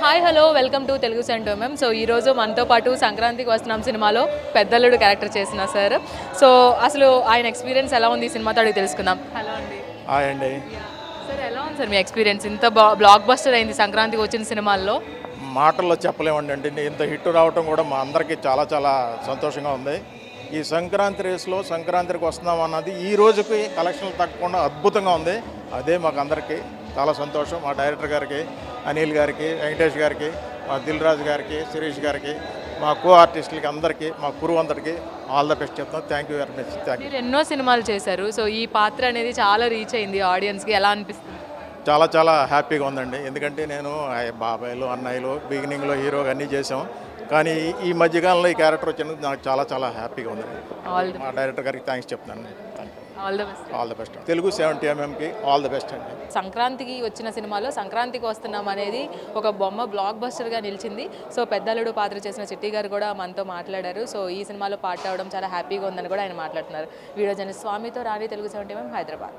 Hi hello welcome to Telugu centre ma'am. So ఈరోజు మనతో పాటు సంక్రాంతికి వస్తున్నాం సినిమాలో పెద్దల్లుడు క్యారెక్టర్ చేసిన సార్. సో అసలు ఆయన ఎక్స్పీరియన్స్ ఎలా ఉంది ఈ సినిమాతో అడిగి తెలుసుకుందాం. హలో అండి. హాయ్ అండి. సార్ ఎలా ఉంది సార్ మీ ఎక్స్పీరియన్స్? ఇంత బ్లాక్ బస్టర్ అయింది సంక్రాంతికి వచ్చిన సినిమాల్లో. మాటల్లో చెప్పలేమండి. అంటే ఇంత హిట్ రావటం కూడా మా అందరికీ చాలా చాలా సంతోషంగా ఉంది. ఈ సంక్రాంతి రేస్లో సంక్రాంతికి వస్తున్నాం అన్నది ఈ రోజుకి కలెక్షన్లు తగ్గకుండా అద్భుతంగా ఉంది. అదే మాకు అందరికీ చాలా సంతోషం. మా డైరెక్టర్ గారికి, అనిల్ గారికి, వెంకటేష్ గారికి, మా దిల్ రాజు గారికి, శిరీష్ గారికి, మా కో ఆర్టిస్టులకి అందరికీ, మా కురువు అందరికీ ఆల్ ద బెస్ట్ చెప్తాం. Thank you very much. Thank you. మీరు ఎన్నో సినిమాలు చేశారు. సో ఈ పాత్ర అనేది చాలా రీచ్ అయింది ఆడియన్స్కి. ఎలా అనిపిస్తుంది? చాలా చాలా హ్యాపీగా ఉందండి. ఎందుకంటే నేను బాబాయ్లు, అన్నయ్యలు, బిగినింగ్లో హీరోగా అన్నీ చేసాం. కానీ ఈ మధ్యకాలంలో ఈ క్యారెక్టర్ వచ్చినందుకు నాకు చాలా చాలా హ్యాపీగా ఉందండి. మా డైరెక్టర్ గారికి థ్యాంక్స్ చెప్తున్నాను. All the best. All the best. Telugu 70mm all the best అండి. సంక్రాంతికి వచ్చిన సినిమాలో సంక్రాంతికి వస్తున్నాం అనేది ఒక బొమ్మ బ్లాక్ బస్టర్గా నిలిచింది. సో పెద్దలుడు పాత్ర చేసిన చిట్టి గారు కూడా మనతో మాట్లాడారు. సో ఈ సినిమాలో పార్ట్ అవ్వడం చాలా హ్యాపీగా ఉందని కూడా ఆయన మాట్లాడుతున్నారు. వీడియో జర్నలిస్ట్ స్వామితో రాణి, తెలుగు 70mm, హైదరాబాద్.